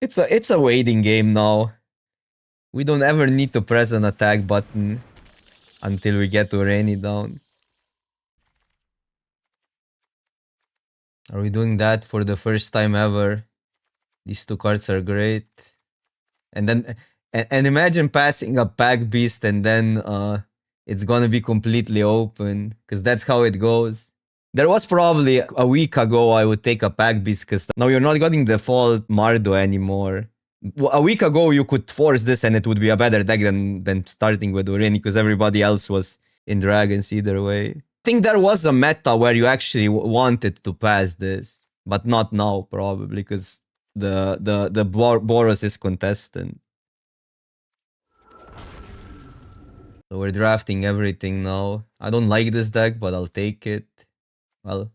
It's a waiting game now. We don't ever need to press an attack button until we get to Rainy down. Are we doing that for the first time ever? These two cards are great. And then and imagine passing a pack beast and then it's gonna be completely open because that's how it goes. There was probably a week ago I would take a pack beast because now you're not getting default Mardo anymore. A week ago you could force this and it would be a better deck than starting with Urini because everybody else was in dragons either way. I think there was a meta where you actually wanted to pass this, but not now probably because the Boros is contestant. So we're drafting everything now. I don't like this deck, but I'll take it. Well,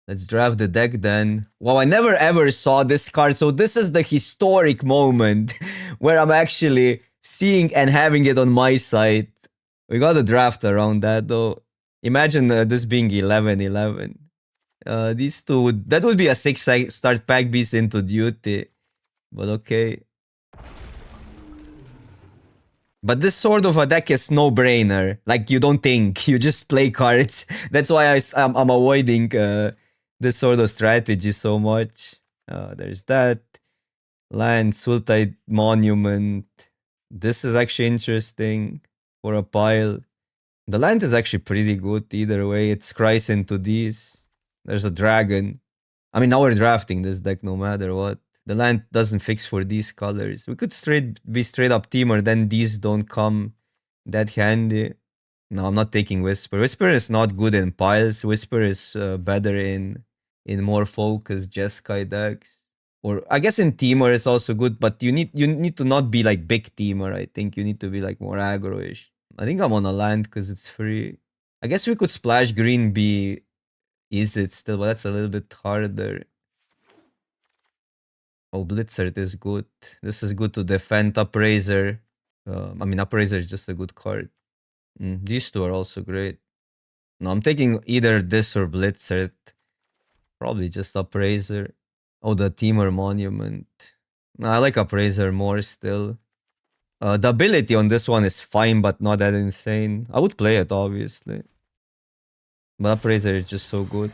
let's draft the deck then. Wow, I never ever saw this card. So this is the historic moment where I'm actually seeing and having it on my side. We got a draft around that though. Imagine this being 11-11. These two, that would be a 6-start pack beast into duty. But okay. But this sort of a deck is no-brainer. Like, you don't think, you just play cards. That's why I'm avoiding this sort of strategy so much. There's that. Land, Sultai Monument. This is actually interesting for a pile. The land is actually pretty good either way. It scries into these. There's a dragon. I mean, now we're drafting this deck no matter what. The land doesn't fix for these colors. We could be straight up teamer, then these don't come that handy. No, I'm not taking Whisper. Whisper is not good in piles. Whisper is better in more focused Jeskai decks. Or I guess in teamer it's also good, but you need to not be like big teamer. I think you need to be like more aggro-ish. I think I'm on a land because it's free. I guess we could splash green B. Is it still? But that's a little bit harder. Oh, Blitzert is good. This is good to defend Upraiser. I mean, Upraiser is just a good card. These two are also great. No, I'm taking either this or Blitzert. Probably just Upraiser. Oh, the Teamer Monument. No, I like Upraiser more still. The ability on this one is fine, but not that insane. I would play it, obviously. But Upraiser is just so good.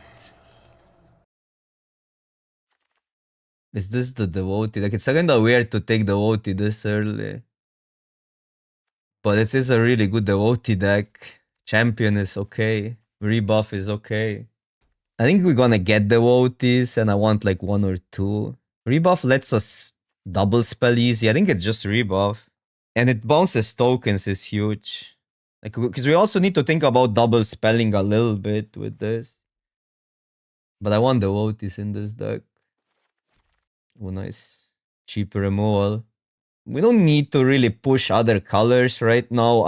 Is this the Devotee? Like, it's kinda weird to take Devotee this early. But it is a really good Devotee deck. Champion is okay. Rebuff is okay. I think we're gonna get Devotees and I want like 1 or 2. Rebuff lets us double spell easy. I think it's just rebuff. And it bounces tokens is huge. Like, because we also need to think about double spelling a little bit with this. But I want Devotees in this deck. Oh, nice. Cheap removal. We don't need to really push other colors right now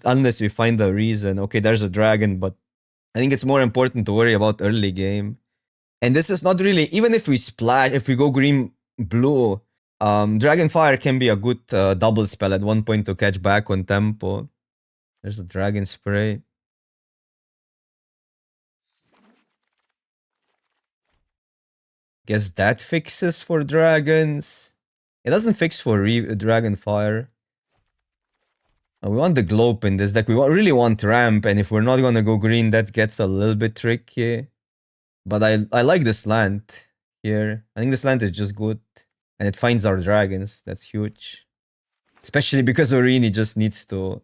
unless we find a reason. Okay, there's a dragon, but I think it's more important to worry about early game. And this is not really, even if we splash, if we go green blue, Dragonfire can be a good double spell at one point to catch back on tempo. There's a Dragon Spray. Guess that fixes for dragons. It doesn't fix for Dragonfire. We want the Globe in this deck. We really want Ramp, and if we're not gonna go green, that gets a little bit tricky. But I like this land here. I think this land is just good. And it finds our dragons. That's huge. Especially because Orini just needs to...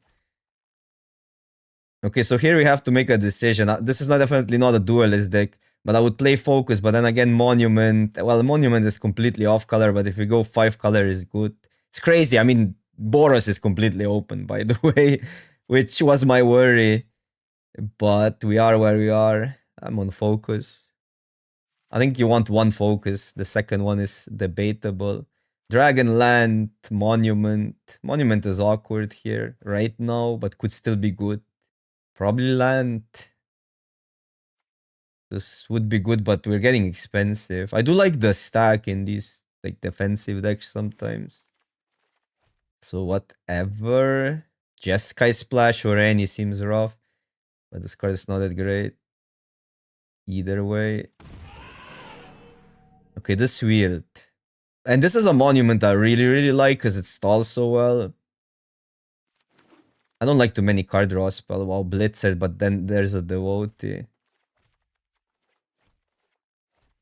Okay, so here we have to make a decision. This is definitely not a duelist deck. But I would play Focus, but then again Monument. Well, Monument is completely off color, but if we go 5 color is good. It's crazy. I mean, Boros is completely open, by the way, which was my worry. But we are where we are. I'm on Focus. I think you want 1 Focus. The second one is debatable. Dragonland, Monument. Monument is awkward here right now, but could still be good. Probably Land. This would be good, but we're getting expensive. I do like the stack in these like defensive decks sometimes. So whatever. Jeskai Splash or any seems rough. But this card is not that great. Either way. Okay, this is weird. And this is a monument I really, really like because it stalls so well. I don't like too many card draw spell. Wow, Blitzer, but then there's a Devotee.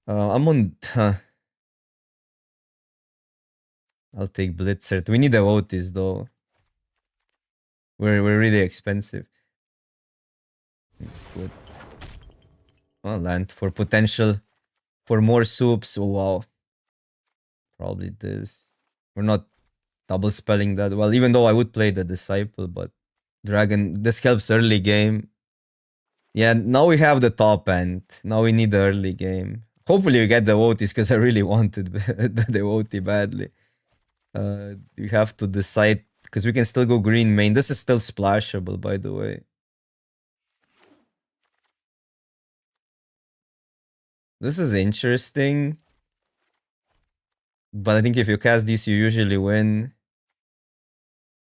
I'm on... I'll take Blitzer. We need Devotees though. We're really expensive. It's good. Oh, land for potential. For more soups. Oh, wow. Probably this. We're not double spelling that well, even though I would play the Disciple, but Dragon, this helps early game. Yeah, now we have the top end. Now we need the early game. Hopefully we get the Devotees because I really wanted the Devotee badly. We have to decide because we can still go green main. This is still splashable, by the way. This is interesting. But I think if you cast these, you usually win.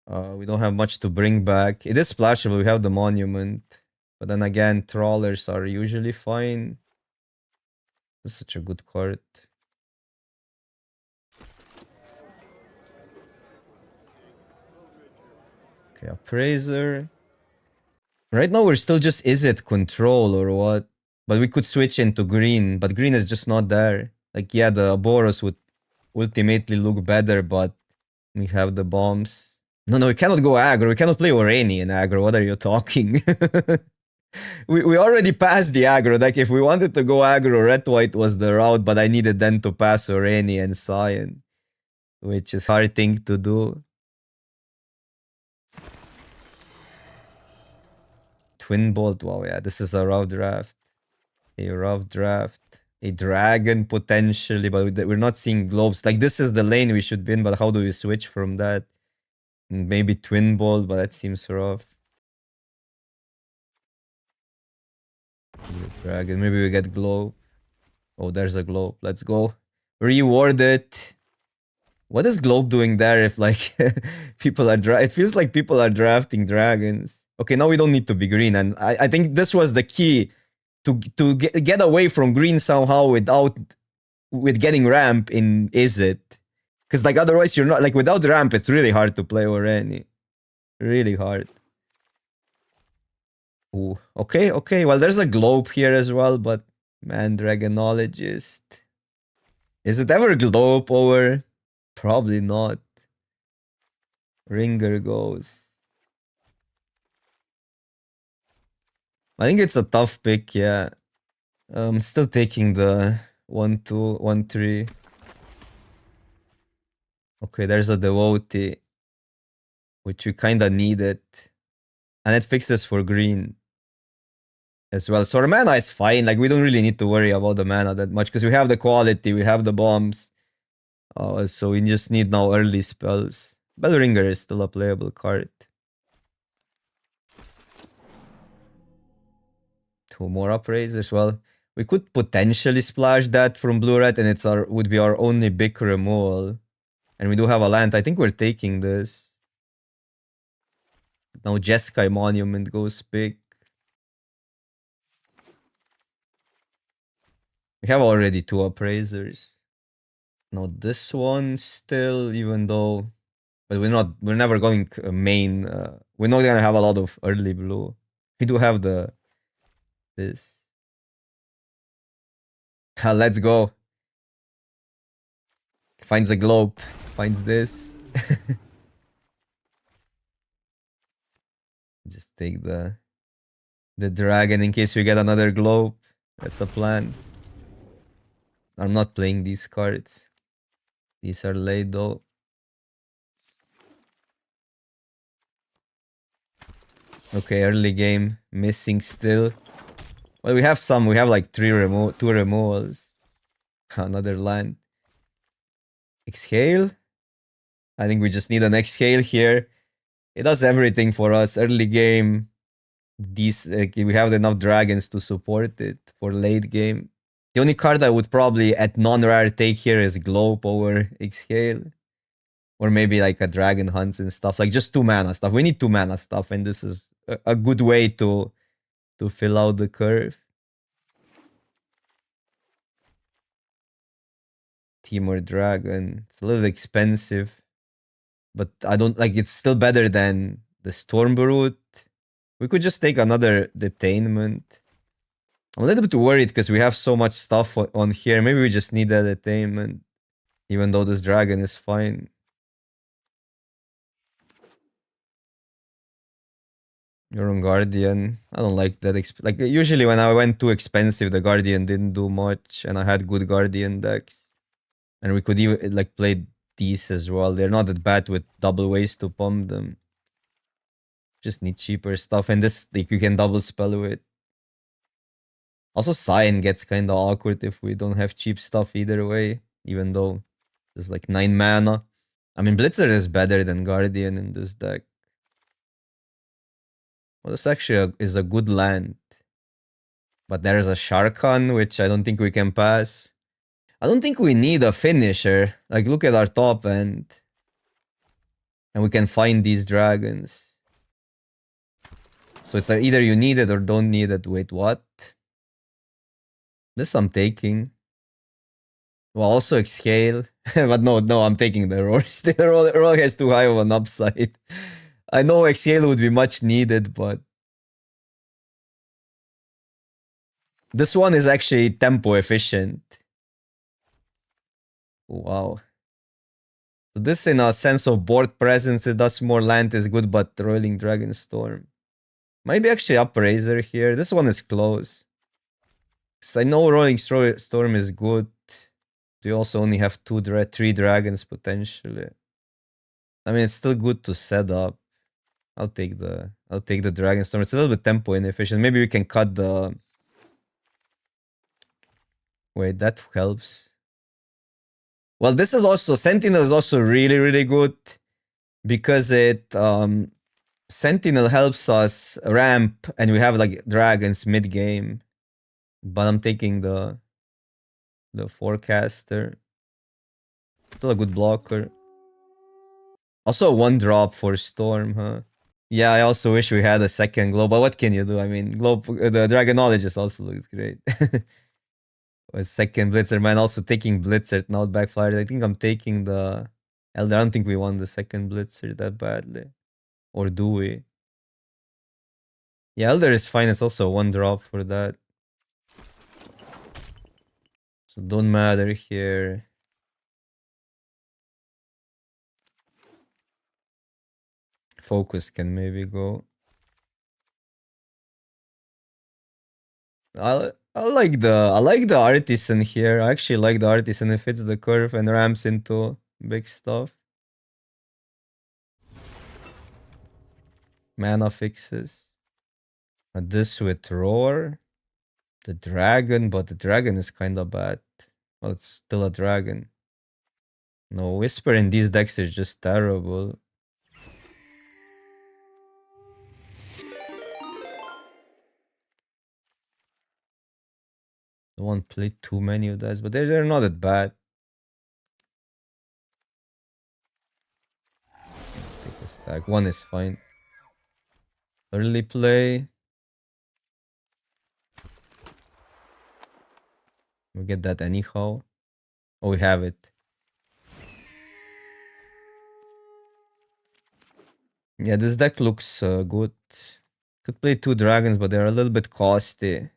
We don't have much to bring back. It is splashable. We have the monument. But then again, trawlers are usually fine. This is such a good card. Okay, Appraiser. Right now we're still just, is it control or what? But we could switch into green, but green is just not there. Like, yeah, the Boros would ultimately look better, but we have the bombs. No, we cannot go aggro. We cannot play Orani in aggro. What are you talking? we already passed the aggro. Like, if we wanted to go aggro, red-white was the route, but I needed then to pass Orani and Cyan, which is hard thing to do. Twin Bolt. Wow, yeah, this is a rough draft. A rough draft. A dragon potentially, but we're not seeing globes. Like, this is the lane we should be in, but how do we switch from that? Maybe Twin Bolt, but that seems rough. Dragon. Maybe we get globe. Oh, there's a globe. Let's go. Reward it. What is globe doing there if, like, people are it feels like people are drafting dragons. Okay, now we don't need to be green, and I think this was the key to get away from green somehow with getting ramp in Is It? Because, like, otherwise you're not, like, without ramp it's really hard to play Orani. Really hard. Ooh, okay. Well, there's a globe here as well, but man, Dragonologist. Is it ever globe over? Probably not. Ringer goes. I think it's a tough pick, yeah. I'm still taking the 1-2, 1-3. Okay, there's a Devotee, which we kinda needed. And it fixes for green as well. So our mana is fine. Like, we don't really need to worry about the mana that much because we have the quality, we have the bombs. So we just need now early spells. Bellringer is still a playable card. 2 more Upraisers. Well, we could potentially splash that from blue-red and would be our only big removal. And we do have a land. I think we're taking this. Now Jeskai Monument goes big. We have already 2 Appraisers. Now this one still, even though... But we're never going main. We're not gonna have a lot of early blue. We do have this. Let's go. Finds a globe. Finds this. Just take the dragon in case we get another globe. That's a plan. I'm not playing these cards. These are late though. Okay, early game. Missing still. Well, we have some. We have like 2 removals. Another land. Exhale. I think we just need an exhale here. It does everything for us. Early game. We have enough dragons to support it for late game. The only card I would probably at non-rare take here is Globe over Exhale. Or maybe like a Dragon Hunts and stuff. Like just 2 mana stuff. We need 2 mana stuff, and this is a good way to fill out the curve. Team or Dragon. It's a little expensive. But I don't like it's still better than the Storm Brute. We could just take another Detainment. I'm a little bit worried because we have so much stuff on here. Maybe we just need that Detainment. Even though this Dragon is fine. You're on Guardian. I don't like that. Like usually when I went too expensive, the Guardian didn't do much, and I had good Guardian decks, and we could even like play these as well. They're not that bad with double ways to pump them. Just need cheaper stuff, and this like you can double spell with. Also, Cyan gets kind of awkward if we don't have cheap stuff either way. Even though there's like 9 mana. I mean, Blitzer is better than Guardian in this deck. Well, this actually is a good land. But there's a Sharkan, which I don't think we can pass. I don't think we need a finisher. Like, look at our top end. And we can find these dragons. So it's like either you need it or don't need it. Wait, what? This I'm taking. Well, also Exhale. But no, I'm taking the Roar. The Roar has too high of an upside. I know Exhale would be much needed, but this one is actually tempo efficient. Wow. So this in a sense of board presence, it does more land is good, but Rolling Dragonstorm. Maybe actually Upraiser here. This one is close. Because I know Rolling Storm is good. We also only have 3 dragons potentially. I mean, it's still good to set up. I'll take the Dragonstorm. It's a little bit tempo inefficient. Maybe we can cut the... Wait, that helps. Well, this is also... Sentinel is also really, really good. Because it... Sentinel helps us ramp. And we have like dragons mid-game. But I'm taking the Forecaster. Still a good blocker. Also 1-drop for Storm, huh? Yeah, I also wish we had a second Globe, but what can you do? I mean, Globe, the Dragonologist also looks great. A second Blitzer, man, also taking Blitzer, not backfired. I think I'm taking the Elder. I don't think we won the second Blitzer that badly. Or do we? Yeah, Elder is fine. It's also 1-drop for that. So don't matter here. Focus can maybe go. I like the Artisan here. I actually like the Artisan. It fits the curve and ramps into big stuff. Mana fixes. This with Roar. The Dragon, but the Dragon is kind of bad. Well, it's still a Dragon. No, Whisper in these decks is just terrible. Don't want to play too many of those, but they're not that bad. Take a stack. One is fine. Early play. We get that anyhow. Oh, we have it. Yeah, this deck looks good. Could play 2 dragons, but they're a little bit costly.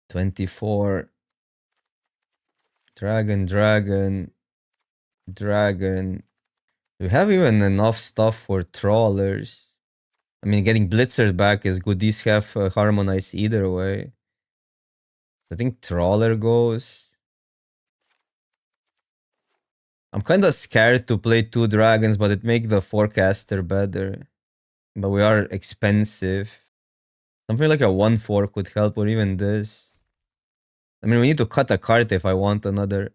24. Dragon. We have even enough stuff for Trawlers. I mean, getting Blitzer back is good. These have Harmonize either way. I think Trawler goes. I'm kind of scared to play 2 dragons, but it makes the Forecaster better. But we are expensive. Something like a 1-4 could help, or even this. I mean, we need to cut a card if I want another.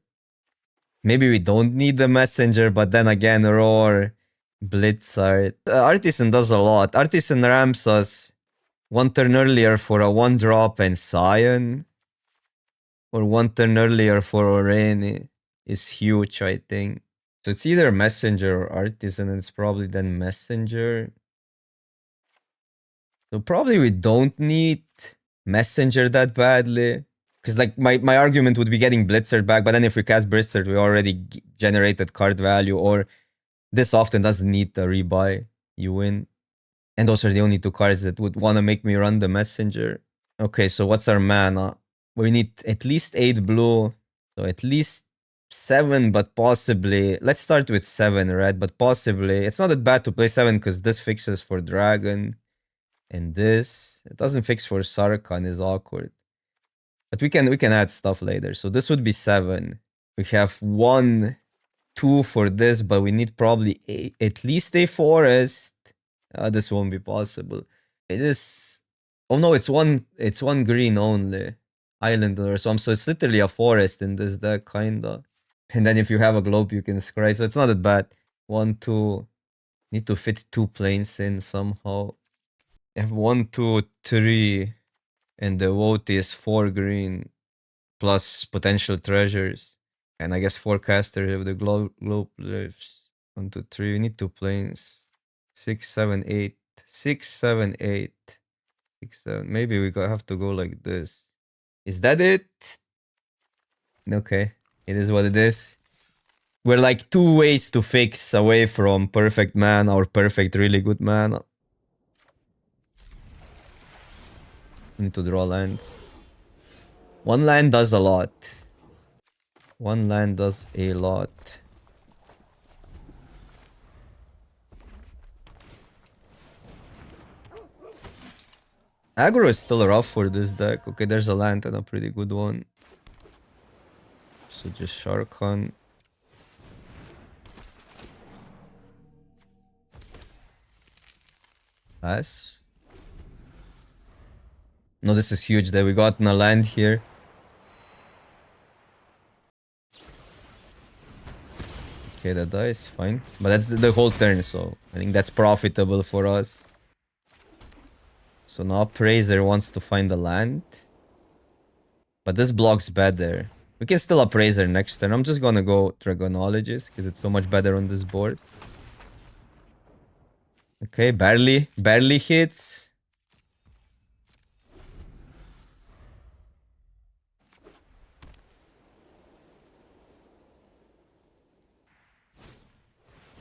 Maybe we don't need the Messenger, but then again, Roar, Blitzart. Artisan does a lot. Artisan ramps us 1 turn earlier for a 1-drop and Cyan. Or 1 turn earlier for Oreni is huge, I think. So it's either Messenger or Artisan, and it's probably then Messenger. So probably we don't need Messenger that badly. Because like my argument would be getting Blitzer back, but then if we cast Blitzer, we already generated card value, or this often doesn't need the rebuy. You win. And those are the only two cards that would want to make me run the Messenger. Okay, so what's our mana? We need at least 8 blue. So at least 7, but possibly... Let's start with 7 red, but possibly... It's not that bad to play 7 because this fixes for Dragon. And this... It doesn't fix for Sarkhan, is awkward. But we can add stuff later. So this would be 7. We have 1, 2 for this, but we need probably at least a forest. This won't be possible. It is... Oh no, it's one green only. Island or something. So it's literally a forest in this deck, kinda. And then if you have a globe, you can scry. So it's not that bad. 1, 2. Need to fit 2 planes in somehow. I have 1, 2, 3. And the vote is 4 green. Plus potential treasures. And I guess 4 casters if the globe lives. 1, 2, 3. We need 2 planes. 6, 7, 8. 6, 7, 8. 6, 7. Maybe we have to go like this. Is that it? Okay. It is what it is. We're like 2 ways to fix away from perfect mana or perfect really good mana. Need to draw lands. 1 land does a lot. 1 land does a lot. Aggro is still rough for this deck. Okay, there's a land and a pretty good one. So just Sharkhan. Pass. No, this is huge that we got a land here. Okay, that dies, fine. But that's the whole turn, so I think that's profitable for us. So now Appraiser wants to find a land. But this blocks better. We can still Appraiser next turn. I'm just gonna go Dragonologist because it's so much better on this board. Okay, barely hits.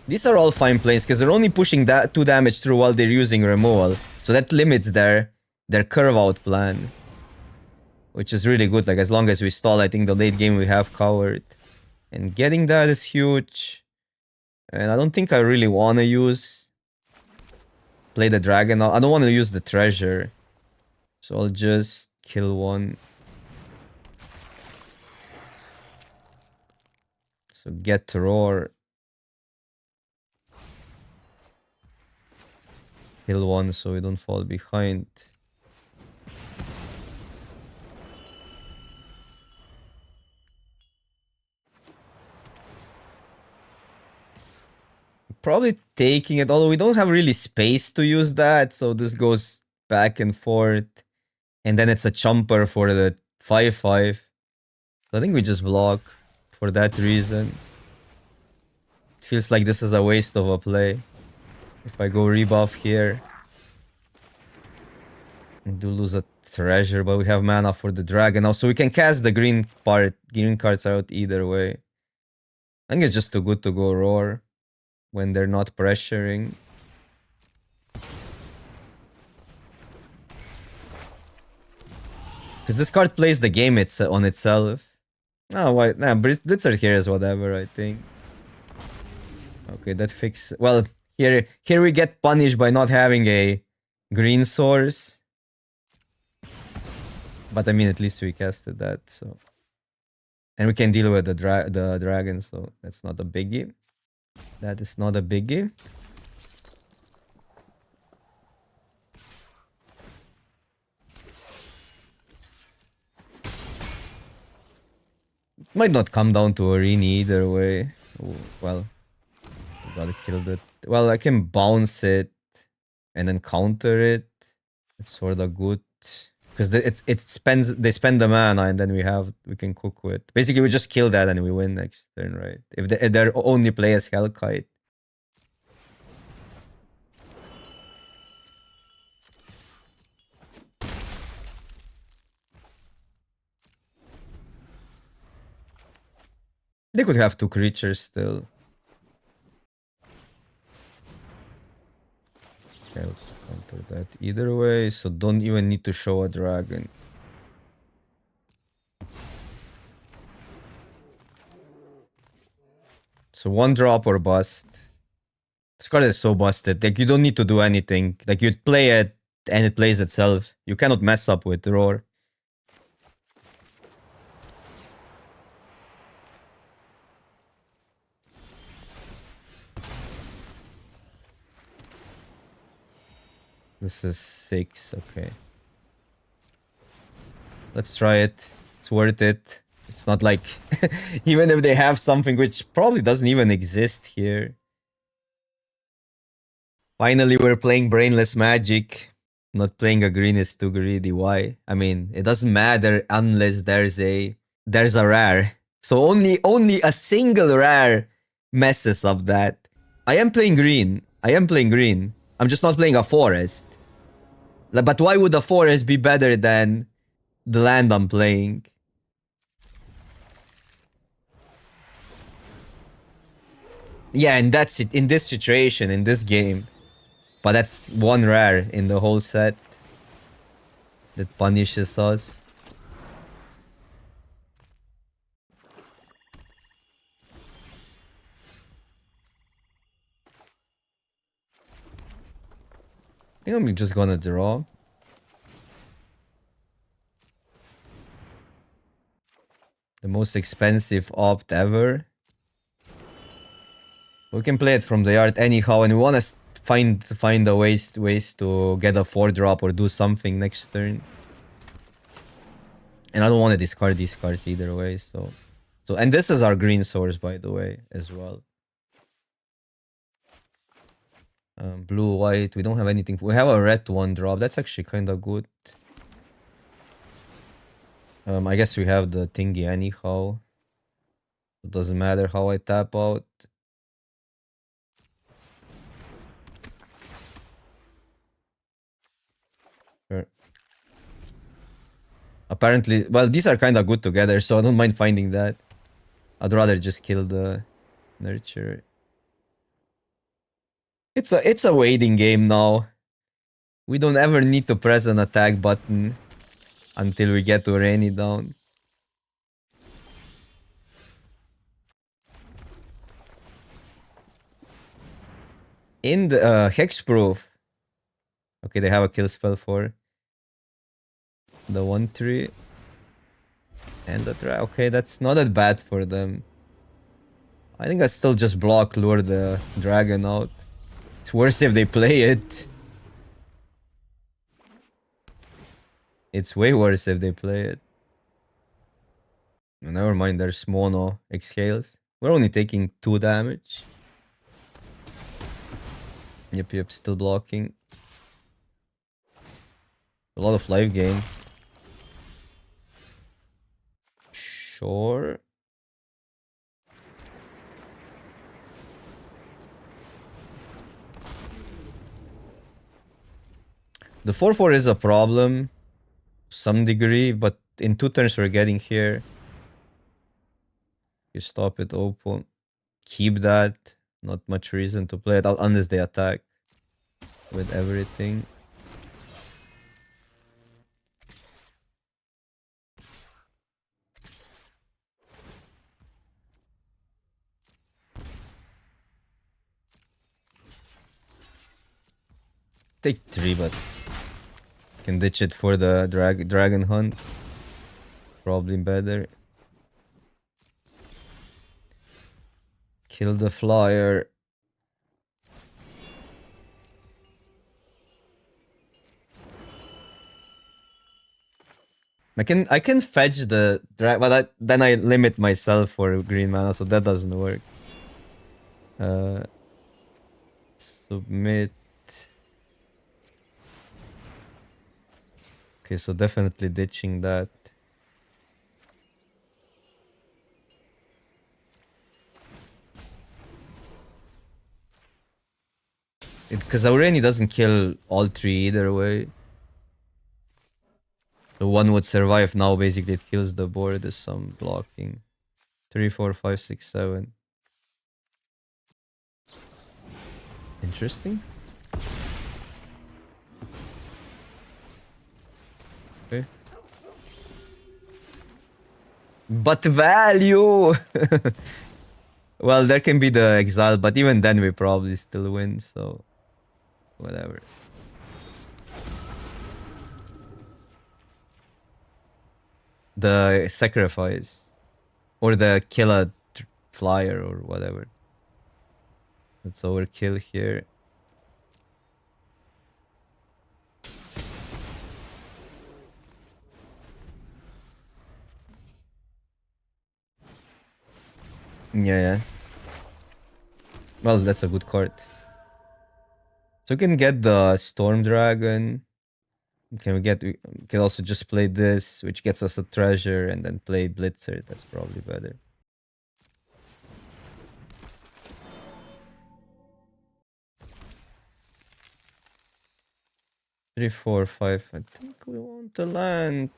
These are all fine plays because they're only pushing that 2 damage through while they're using removal. So that limits their curve out plan. Which is really good. Like as long as we stall, I think the late game we have covered. And getting that is huge. And I don't think I really want to play the dragon. I don't want to use the treasure. So I'll just kill 1. So get roar. Kill 1 so we don't fall behind. Probably taking it, although we don't have really space to use that. So this goes back and forth. And then it's a chumper for the 5/5. So I think we just block for that reason. It feels like this is a waste of a play. If I go rebuff here. I do lose a treasure, but we have mana for the dragon now. So we can cast the green cards out either way. I think it's just too good to go roar when they're not pressuring. Because this card plays the game on itself. Oh, why? Nah, Blitzer here is whatever, I think. Okay, that fix. Well, here we get punished by not having a green source. But I mean, at least we casted that, so. And we can deal with the dragon, so that's not a biggie. That is not a biggie. It might not come down to Arena either way. Ooh, well, we gotta kill that. Well, I can bounce it and then counter it. It's sort of good. Because they spend the mana and then we can cook with. Basically, we just kill that and we win next turn, right? If they only play as Hellkite. They could have 2 creatures still. Okay, I'll counter that either way, so don't even need to show a dragon. So 1 drop or bust. This card is so busted. Like, you don't need to do anything. Like, you'd play it and it plays itself. You cannot mess up with Roar. This is 6, okay. Let's try it. It's worth it. It's not like... even if they have something which probably doesn't even exist here. Finally, we're playing Brainless Magic. Not playing a green is too greedy. Why? I mean, it doesn't matter unless there's a rare. So only a single rare messes up that. I am playing green. I'm just not playing a forest. But why would a forest be better than the land I'm playing? Yeah, and that's it in this situation, in this game. But that's 1 rare in the whole set that punishes us. I think I'm just gonna draw. The most expensive opt ever. We can play it from the yard anyhow, and we wanna find a ways to get a 4-drop or do something next turn. And I don't want to discard these cards either way, so and this is our green source, by the way, as well. Blue, white, we don't have anything. We have a red 1-drop. That's actually kind of good. I guess we have the thingy anyhow. It doesn't matter how I tap out. Sure. Apparently, well, these are kind of good together, so I don't mind finding that. I'd rather just kill the nurture. It's a waiting game now. We don't ever need to press an attack button until we get to rain it down. In the hexproof. Okay, they have a kill spell for the 1/3 and the try. Okay, that's not that bad for them. I think I still just block, lure the dragon out. It's worse if they play it. It's way worse if they play it. Never mind, there's mono exhales. We're only taking 2 damage. Yep, still blocking. A lot of life gain. Sure. The 4/4 is a problem to some degree, but in 2 turns we're getting here. You stop it open. Keep that. Not much reason to play it out unless they attack with everything. Take 3, but can ditch it for the dragon hunt. Probably better. Kill the flyer. I can fetch the drag, but then I limit myself for green mana, so that doesn't work. Submit. Okay, so definitely ditching that. Because Aureni doesn't kill all 3 either way. The one would survive now, basically it kills the board, there's some blocking. 3, 4, 5, 6, 7. Interesting. Okay. But value! Well, there can be the exile, but even then we probably still win, so whatever. The sacrifice. Or the kill a flyer or whatever. Let's overkill here. Yeah. Well, that's a good card. So we can get the Storm Dragon. We can also just play this, which gets us a treasure, and then play Blitzer. That's probably better. Three, 4, 5. I think we want to land.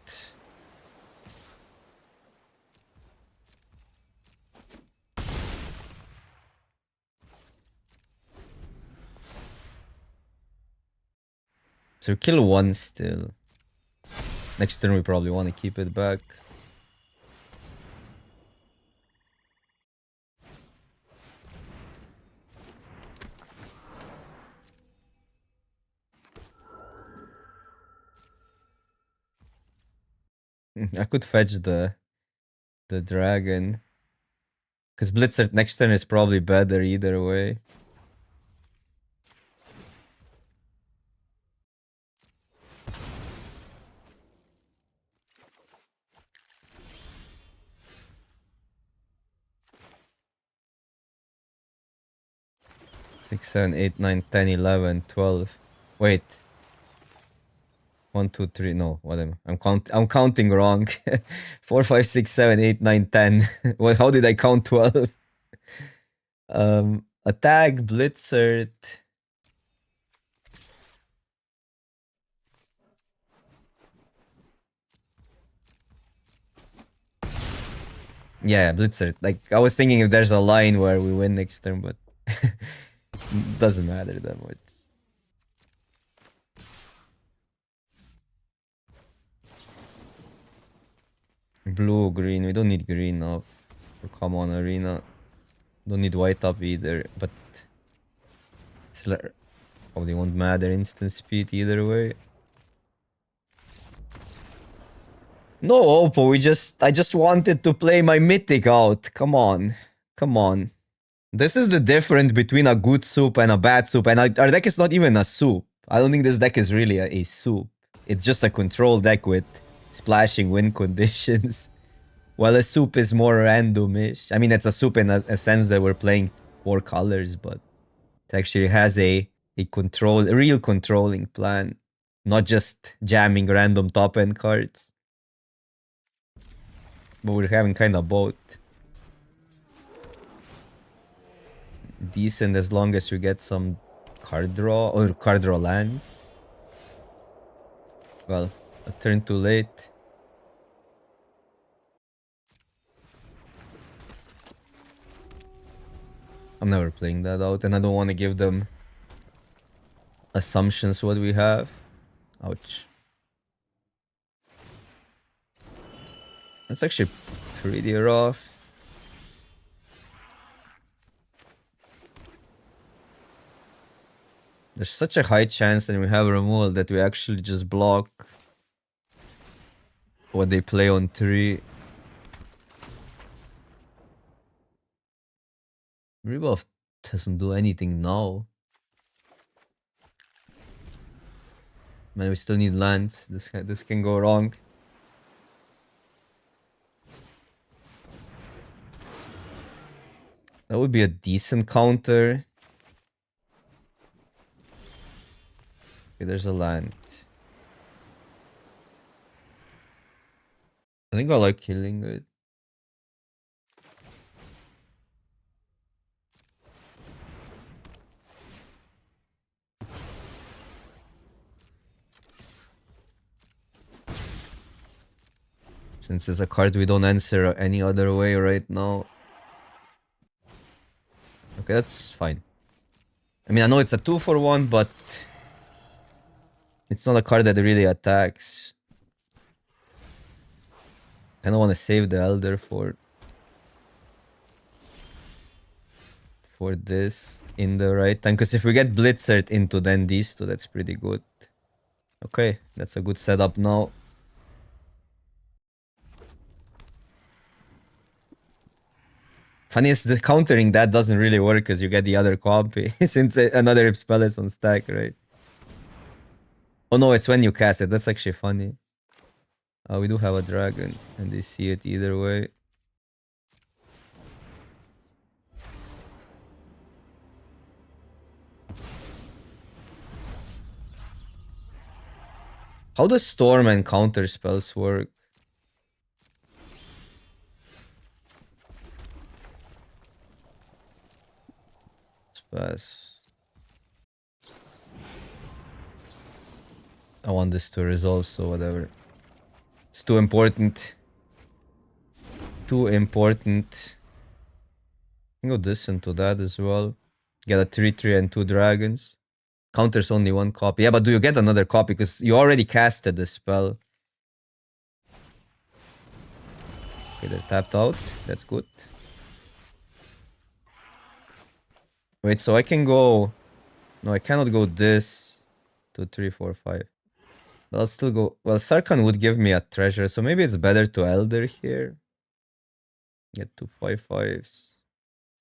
So kill one still. Next turn we probably want to keep it back. I could fetch the dragon. Because Blitzer next turn is probably better either way. Six, 7, 8, 9, 10, 11, 12. Wait. 1, 2, 3. No, what am I? I'm counting wrong. 4, 5, 6, 7, 8, 9, 10. Well, how did I count 12? Attack, Blitzer. Yeah, Blitzer. Like, I was thinking if there's a line where we win next turn, but doesn't matter that much. Blue, green. We don't need green up for common arena. Don't need white up either, but it's probably won't matter instant speed either way. No, Oppo, I just wanted to play my mythic out. Come on. Come on. This is the difference between a good soup and a bad soup, and our deck is not even a soup. I don't think this deck is really a soup. It's just a control deck with splashing win conditions. While a soup is more randomish. I mean, it's a soup in a sense that we're playing 4 colors, but it actually has a real controlling plan. Not just jamming random top end cards. But we're having kind of both. Decent as long as we get some card draw or card draw lands. Well, a turn too late. I'm never playing that out, and I don't want to give them assumptions what we have. Ouch. That's actually pretty rough. There's such a high chance that we have removal that we actually just block what they play on 3. Rebuff doesn't do anything now. Man, we still need lands. This can go wrong. That would be a decent counter. Okay, there's a land. I think I like killing it. Since it's a card we don't answer any other way right now. Okay, that's fine. I mean, I know it's a 2-for-1, but it's not a card that really attacks. I don't want to save the Elder for this in the right time, because if we get Blitzert into then these two, that's pretty good. Okay, that's a good setup now. Funny is the countering that doesn't really work because you get the other copy since another spell is on stack, right? Oh no, it's when you cast it. That's actually funny. We do have a dragon and they see it either way. How does storm and counter spells work? Pass. I want this to resolve, so whatever. It's too important. Too important. I can go this into that as well. Get a 3/3 and 2 dragons. Counters only 1 copy. Yeah, but do you get another copy? Because you already casted the spell. Okay, they're tapped out. That's good. Wait, so I can go... No, I cannot go this. 2, 3, 4, 5. But I'll still go... Well, Sarkhan would give me a treasure, so maybe it's better to Elder here. Get 2 5/5s.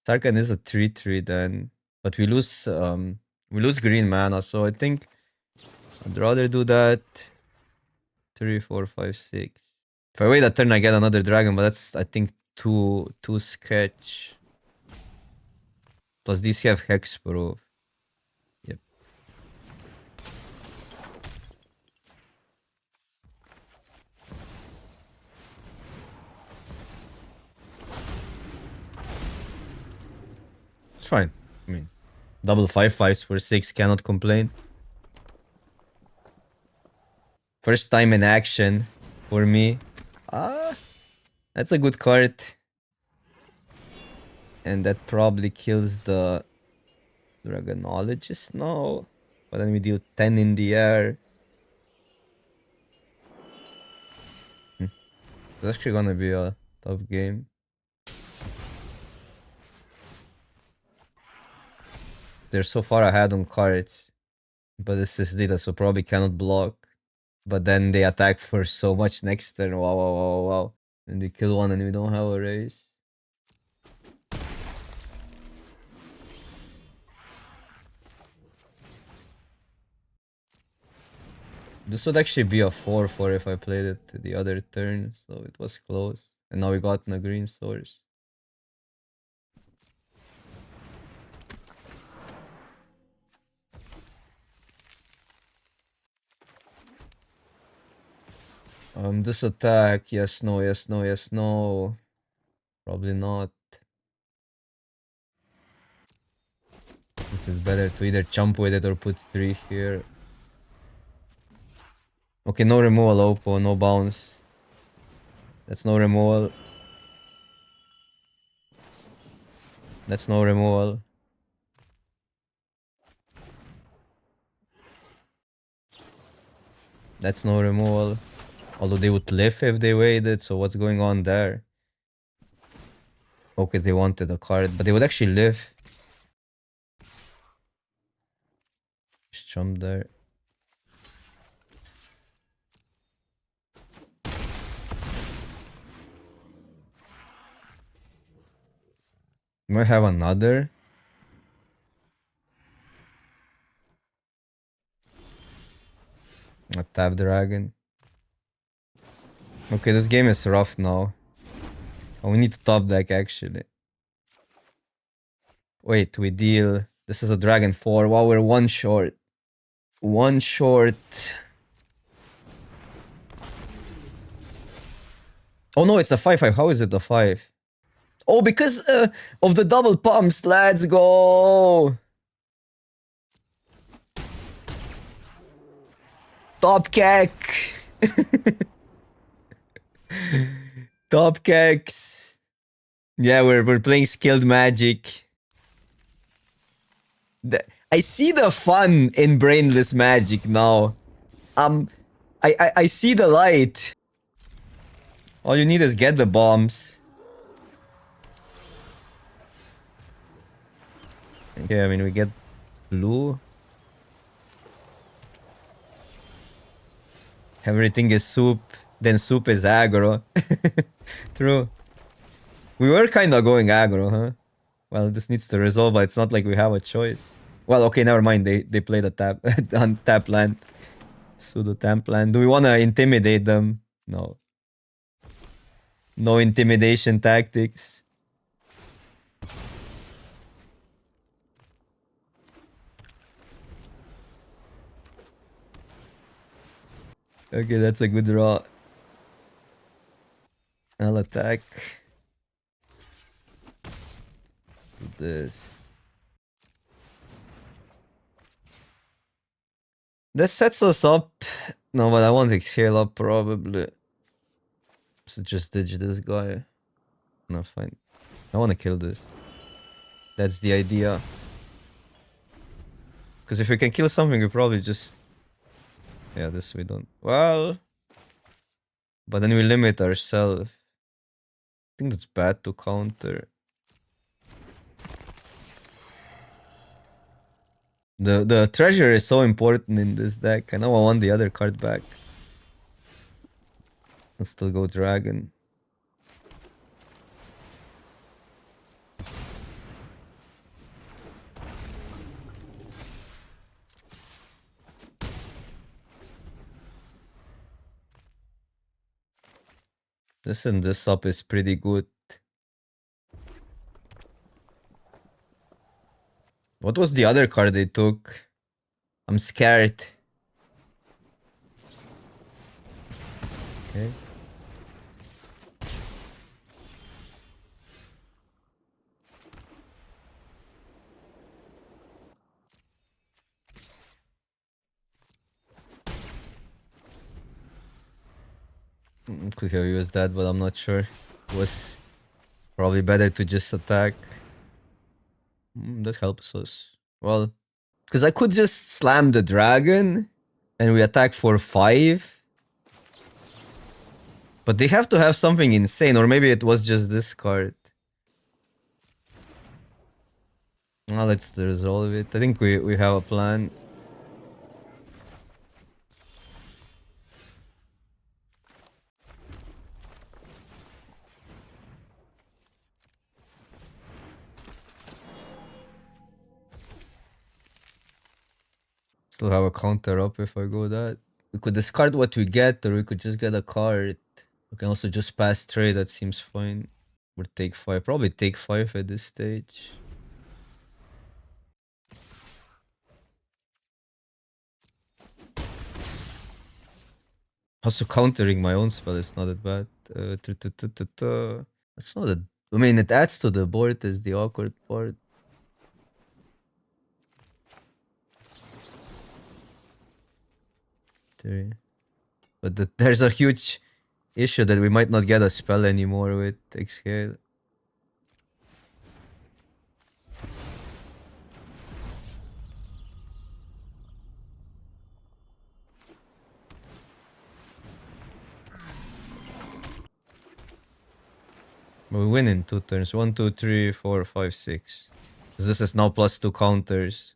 Sarkhan is a 3/3 then. But we lose green mana, so I think I'd rather do that. 3, 4, 5, 6. If I wait a turn, I get another dragon, but that's, I think, too sketch. Plus these have hexproof. Yep. It's fine. I mean, double 5/5s for 6, cannot complain. First time in action for me. That's a good card. And that probably kills the Dragonologist now. But then we deal 10 in the air. It's actually gonna be a tough game. They're so far ahead on cards. But this is Dita, so probably cannot block. But then they attack for so much next turn. Wow, wow, wow, wow. And they kill one and we don't have a race. This would actually be a 4/4 if I played it the other turn, so it was close. And now we got a green source. This attack, yes, no, yes, no, yes, no. Probably not. It is better to either jump with it or put 3 here. Okay, no removal, Oppo, no bounce. That's no removal. That's no removal. That's no removal. Although they would live if they waited, so what's going on there? Okay, they wanted a card, but they would actually live. Just jump there. You might have another. A tap dragon. Okay, this game is rough now. Oh, we need to top deck actually. Wait, we deal. This is a dragon 4. Wow, we're 1 short. 1 short. Oh no, it's a 5/5. How is it a 5? Oh, because of the double pumps. Let's go. Top cack. Top keks. Yeah, we're playing skilled magic. I see the fun in brainless magic now. I see the light. All you need is get the bombs. Okay, I mean we get blue. Everything is soup. Then soup is aggro. True. We were kinda going aggro, huh? Well, this needs to resolve, but it's not like we have a choice. Well, okay, never mind. They played a tap on tap land. Pseudo tap land. Do we wanna intimidate them? No. No intimidation tactics. Okay, that's a good draw. I'll attack. Do this. This sets us up. No, but I want to exhale up probably. So just ditch this guy. No, fine. I want to kill this. That's the idea. Because if we can kill something, we probably just... Yeah, this we don't. Well... But then we limit ourselves. I think that's bad to counter. The treasure is so important in this deck. I know I want the other card back. I'll still go dragon. This and this up is pretty good. What was the other card they took? I'm scared. Okay. Could have used that, but I'm not sure. It was probably better to just attack. That helps us. Well, because I could just slam the dragon and we attack for 5. But they have to have something insane, or maybe it was just this card. Well, let's resolve it. I think we have a plan. Still have a counter up if I go that. We could discard what we get, or we could just get a card. We can also just pass trade, that seems fine. Or take 5. Probably take 5 at this stage. Also countering my own spell is not that bad. That's not a... I mean, it adds to the board is the awkward part. But there's a huge issue that we might not get a spell anymore with Exhale. But we win in 2 turns. 1, 2, 3, 4, 5, 6. Because this is now +2 counters.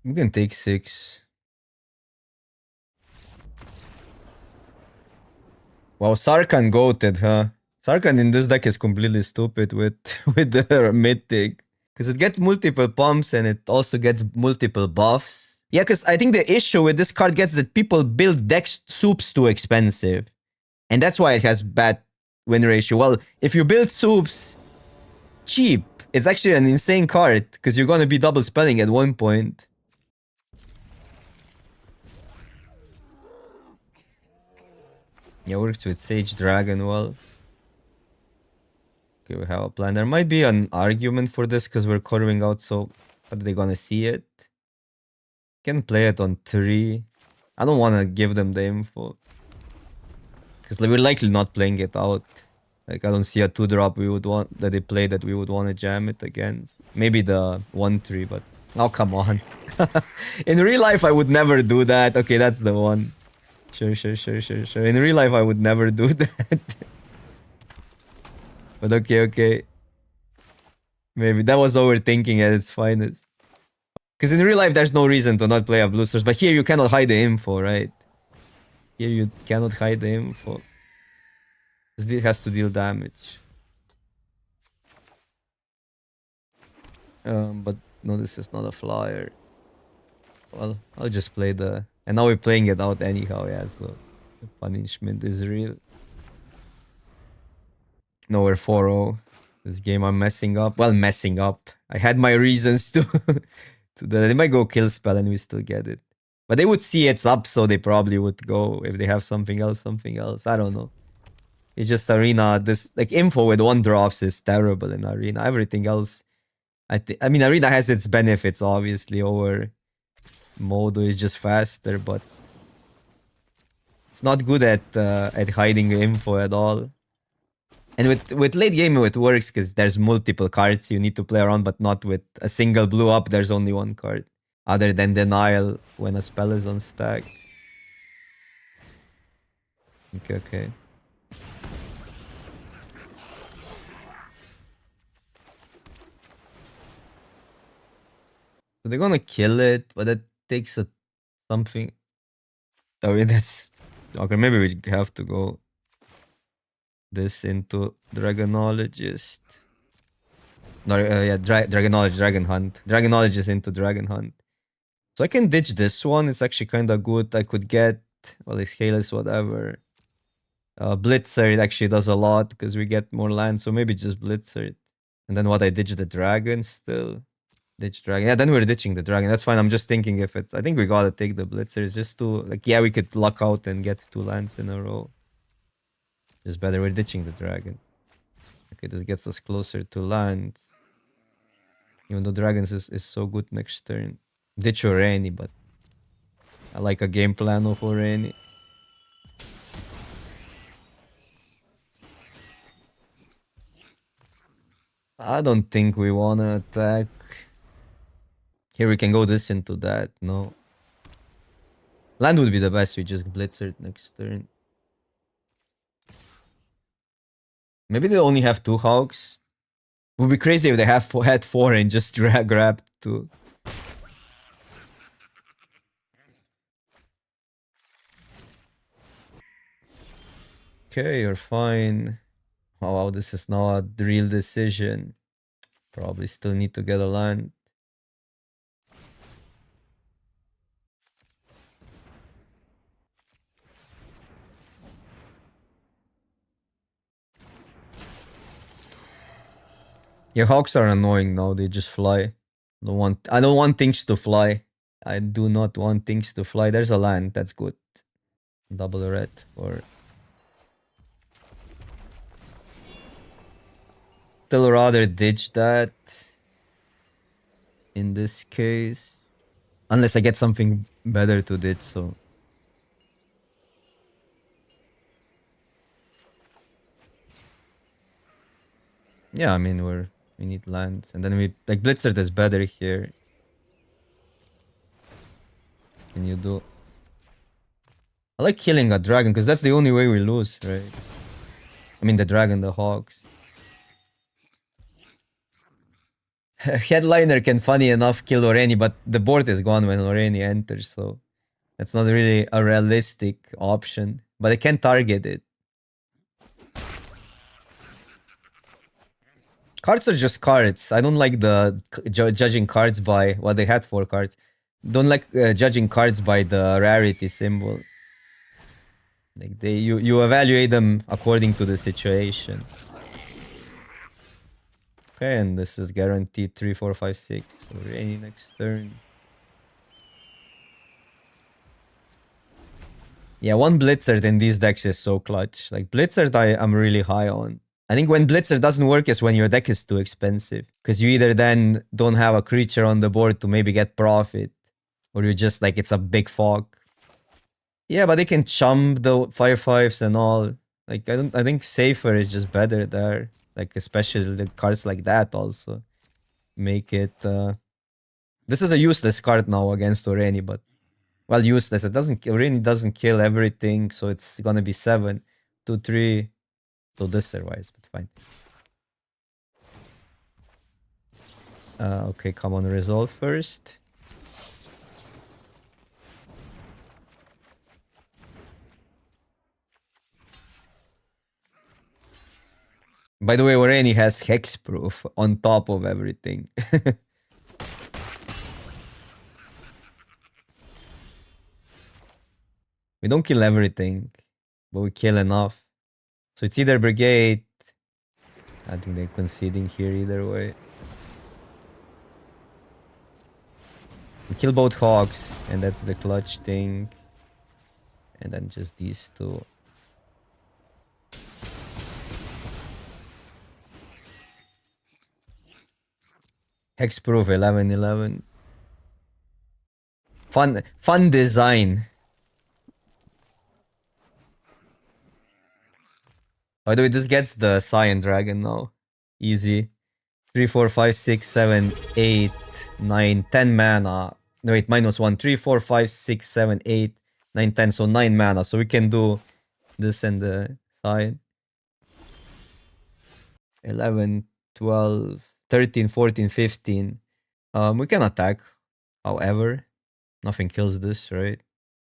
We can take 6. Wow, Sarkhan goated, huh? Sarkhan in this deck is completely stupid with the mythic. Because it gets multiple pumps and it also gets multiple buffs. Yeah, because I think the issue with this card gets that people build deck soups too expensive. And that's why it has bad win ratio. Well, if you build soups cheap, it's actually an insane card. Because you're going to be double spelling at one point. Yeah, works with Sage Dragon well. Okay, we have a plan. There might be an argument for this because we're curving out, so are they gonna see it? Can play it on 3. I don't want to give them the info. Because we're likely not playing it out. Like, I don't see a 2-drop we would want that they play that we would want to jam it against. Maybe the 1-3, but... Oh, come on. In real life, I would never do that. Okay, that's the one. Sure. In real life, I would never do that. But okay. Maybe that was overthinking at its finest. Because in real life, there's no reason to not play a blue source. But here, you cannot hide the info, right? Here, you cannot hide the info. This has to deal damage. But no, this is not a flyer. Well, I'll just play the... And now we're playing it out anyhow, yeah, so... The punishment is real. No, we're 4-0. This game I'm messing up. Well, messing up. I had my reasons to... to they might go kill spell and we still get it. But they would see it's up, so they probably would go if they have something else. I don't know. It's just Arena, this... Like, info with 1-drops is terrible in Arena. Everything else... I mean, Arena has its benefits, obviously, over... Modo is just faster, but... It's not good at hiding info at all. And with late game it works because there's multiple cards you need to play around, but not with a single blue up, there's only one card. Other than Denial when a spell is on stack. Okay. So they're gonna kill it, but that takes something. I mean, that's... Okay, maybe we have to go this into Dragonologist. No, yeah, Dragonologist, Dragon Hunt. Dragonologist into Dragon Hunt. So I can ditch this one. It's actually kind of good. I could get... Well, Exhalus, whatever. Blitzer, it actually does a lot because we get more land. So maybe just Blitzer it. And then what, I ditch the Dragon still? Ditch Dragon. Yeah, then we're ditching the Dragon. That's fine. I'm just thinking if it's... I think we gotta take the Blitzer. It's just to... Like, yeah, we could luck out and get 2 lands in a row. Just better. We're ditching the Dragon. Okay, this gets us closer to lands. Even though Dragons is so good next turn. Ditch Oreni, but... I like a game plan of Oreni. I don't think we wanna attack. Here we can go this into that, no. Land would be the best, we just blitz it next turn. Maybe they only have 2 Hogs. Would be crazy if they had 4 and just grabbed 2. Okay, you're fine. Oh wow, this is now a real decision. Probably still need to get a land. Yeah, Hawks are annoying now, they just fly. I don't want things to fly. I do not want things to fly. There's a land, that's good. Double red or... Still rather ditch that. In this case. Unless I get something better to ditch, so... Yeah, I mean, we need lands. And then we... Like, Blitzer is better here. Can you do... I like killing a dragon, because that's the only way we lose, right? I mean, the dragon, the Hogs. Headliner can, funny enough, kill Oreni, but the board is gone when Oreni enters, so... That's not really a realistic option. But I can target it. Cards are just cards. I don't like the judging cards by... Well, they had 4 cards. Don't like judging cards by the rarity symbol. Like you evaluate them according to the situation. Okay, and this is guaranteed 3, 4, 5, 6. Any next turn. Yeah, one Blitzer in these decks is so clutch. Like Blitzer, I'm really high on. I think when Blitzer doesn't work is when your deck is too expensive. Because you either then don't have a creature on the board to maybe get profit, or you just like it's a big fog. Yeah, but they can chump the 5/5s and all. Like I think safer is just better there. Like especially the cards like that also make it. This is a useless card now against Oreni, but well, useless. It doesn't Oreni doesn't kill everything, so it's gonna be 7, 2, 3. So this survives, but fine. Okay, come on, resolve first. By the way, Oreni has hexproof on top of everything. We don't kill everything, but we kill enough. So it's either Brigade. I think they're conceding here either way. We kill both Hogs, and that's the clutch thing. And then just these two. Hexproof 11/11. Fun design. By the way, this gets the Cyan Dragon now. Easy. 3, 4, 5, 6, 7, 8, 9, 10 mana. No, wait, -1. 3, 4, 5, 6, 7, 8, 9, 10. So 9 mana. So we can do this and the Cyan. 11, 12, 13, 14, 15. We can attack. However, nothing kills this, right?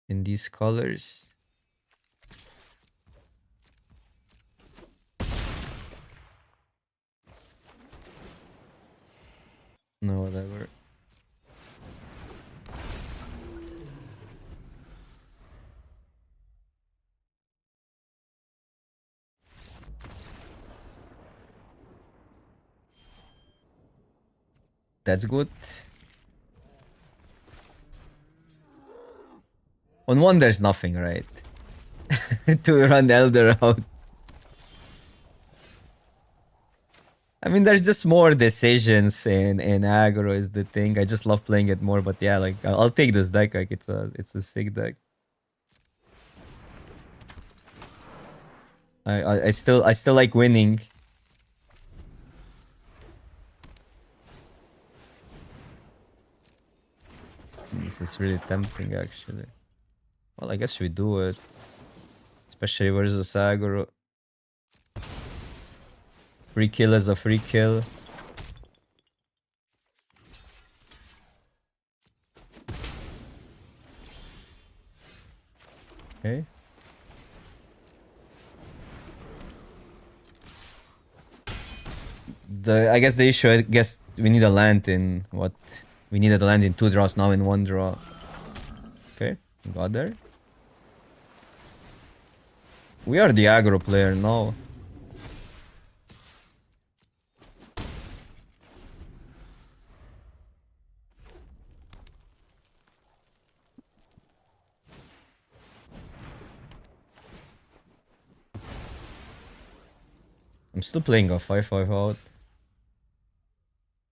In these colors. No, whatever. That's good. On one, there's nothing, right? To run Elder out. I mean, there's just more decisions in aggro is the thing. I just love playing it more, but yeah, like I'll take this deck. Like it's a sick deck. I still like winning. This is really tempting, actually. Well, I guess we do it, especially versus aggro. Free kill is a free kill. Okay. I guess the issue, I guess we need a land in what? We needed a land in 2 draws, now in 1 draw. Okay, got there. We are the aggro player now. I'm still playing a 5/5 out,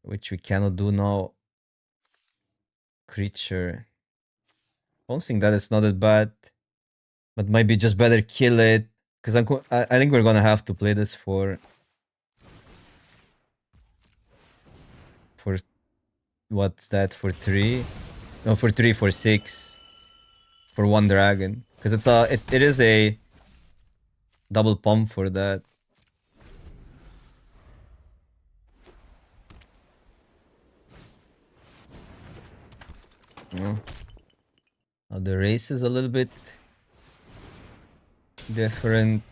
which we cannot do now. Creature. I don't think that is not that bad, but might be just better kill it, because I think we're gonna have to play this for what's that, for 3? No, for 3, for 6, for 1 dragon, because it is a double pump for that. Now the race is a little bit different.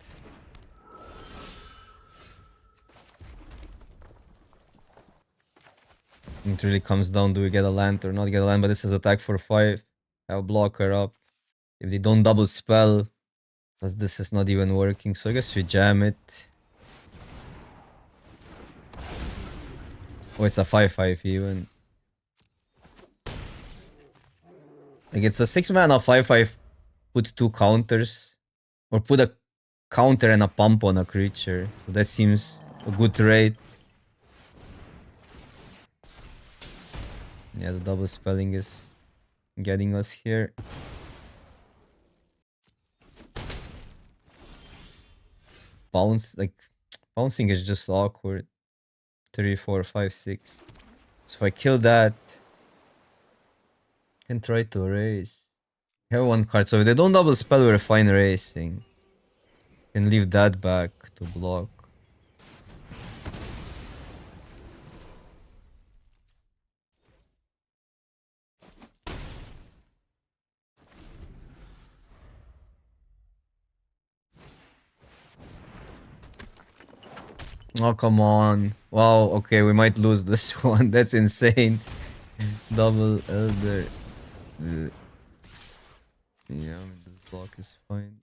It really comes down, do we get a land or not get a land, but this is attack for 5. Have a blocker up. If they don't double spell, because this is not even working, so I guess we jam it. Oh, it's a 5/5 even. Like it's a 6 mana 5/5 put 2 counters. Or put a counter and a pump on a creature. So that seems a good trade. Yeah, the double spelling is getting us here. Bounce, like, bouncing is just awkward. 3, 4, 5, 6. So if I kill that, I can try to raise. I have 1 card, so if they don't double spell, we're fine racing. Can leave that back to block. Oh, come on. Wow, okay, we might lose this one. That's insane. Double Elder. Yeah, I mean, this block is fine.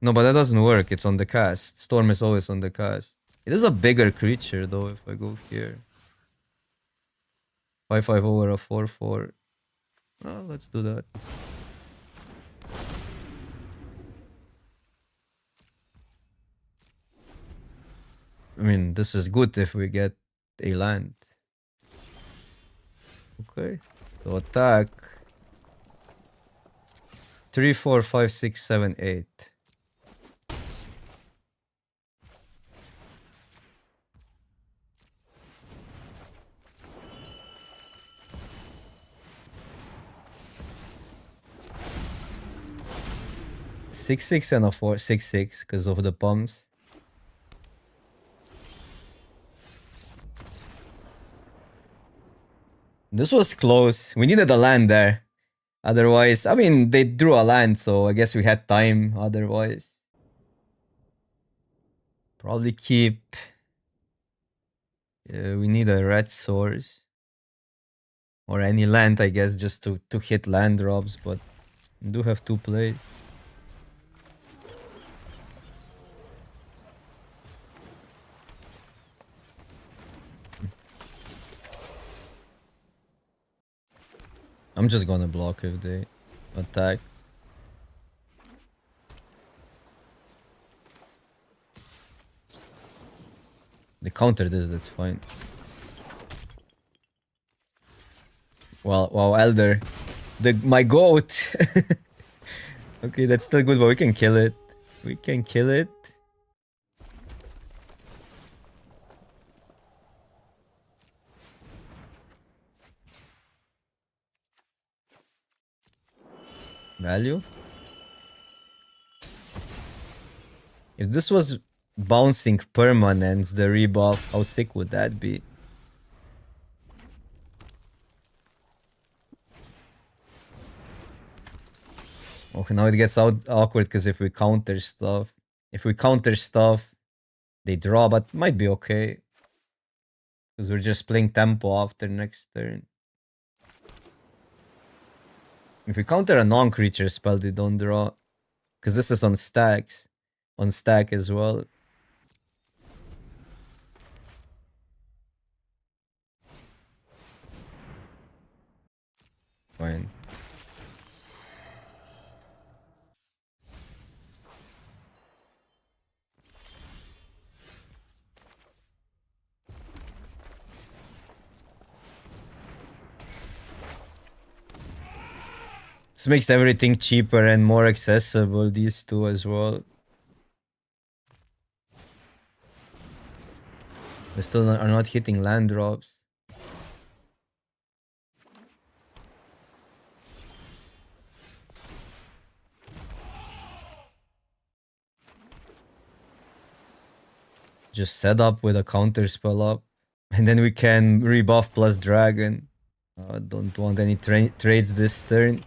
No, but that doesn't work. It's on the cast. Storm is always on the cast. It is a bigger creature, though, if I go here. 5/5 over a 4/4. Oh, let's do that. I mean, this is good if we get a land. Okay. So attack. 3, 4, 5, 6, 7, 8. Six, 6, and a 4, 6, 6 because of the pumps. This was close. We needed a land there. Otherwise, I mean, they drew a land, so I guess we had time otherwise. Probably keep. We need a red source. Or any land, I guess, just to hit land drops, but we do have 2 plays. I'm just gonna block if they attack. They counter this, that's fine. Well, wow, Elder. My goat. Okay, that's still good, but we can kill it. We can kill it. Value? If this was bouncing permanents, the rebuff, how sick would that be? Okay, now it gets out awkward because if we counter stuff, they draw, but might be okay. Because we're just playing tempo after next turn. If we counter a non-creature spell, they don't draw. Because this is on stacks. On stack as well. Fine. This makes everything cheaper and more accessible, these two as well. We still are not hitting land drops. Just set up with a counter spell up. And then we can rebuff plus dragon. I don't want any trades this turn.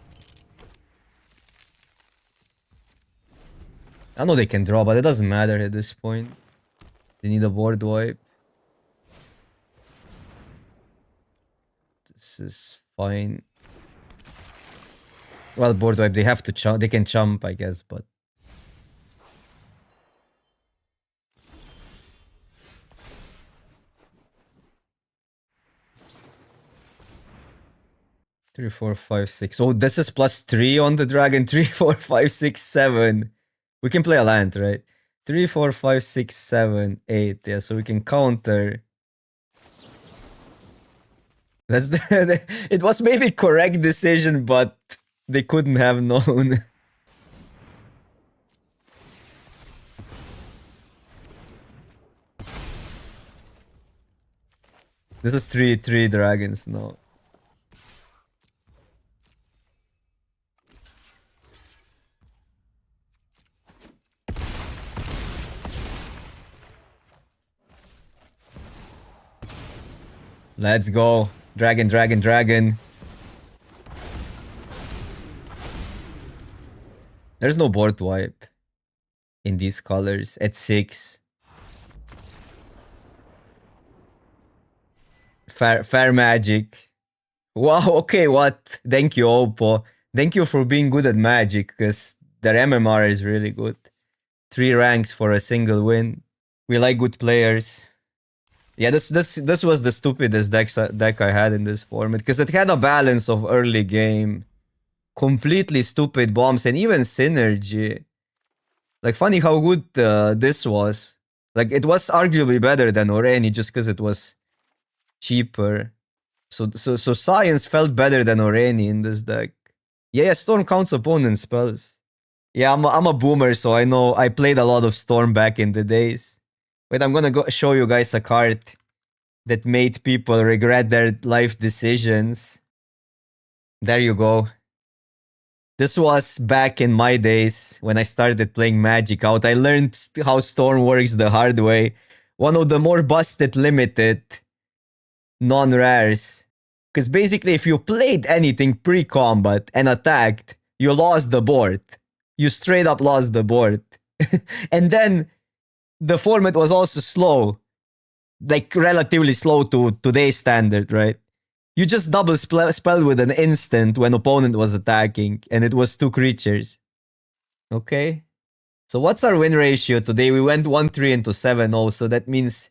I know they can draw, but it doesn't matter at this point. They need a board wipe. This is fine. Well, board wipe, they have to chump. They can chump, I guess, but... 3, 4, 5, 6. Oh, this is +3 on the dragon. 3, 4, 5, 6, 7. We can play a land, right? 3, 4, 5, 6, 7, 8. Yeah, so we can counter. That's it was maybe correct decision, but they couldn't have known. This is three dragons now. Let's go. Dragon, dragon, dragon. There's no board wipe in these colors at 6. Fair magic. Wow, okay, what? Thank you, Oppo. Thank you for being good at magic, because their MMR is really good. 3 ranks for a single win. We like good players. Yeah, this was the stupidest deck I had in this format, because it had a balance of early game, completely stupid bombs, and even synergy. Like, funny how good this was. Like, it was arguably better than Oreni just because it was cheaper. So Science felt better than Oreni in this deck. Yeah, Storm counts opponent spells. Yeah, I'm a boomer, so I know I played a lot of Storm back in the days. Wait, I'm gonna go show you guys a card that made people regret their life decisions. There you go. This was back in my days when I started playing Magic out. I learned how Storm works the hard way. One of the more busted limited non-rares. Because basically, if you played anything pre-combat and attacked, you lost the board. You straight up lost the board. And then the format was also slow. Like, relatively slow to today's standard, right? You just double spell with an instant when opponent was attacking, and it was 2 creatures. Okay. So what's our win ratio today? We went 1-3 into 7-0, so that means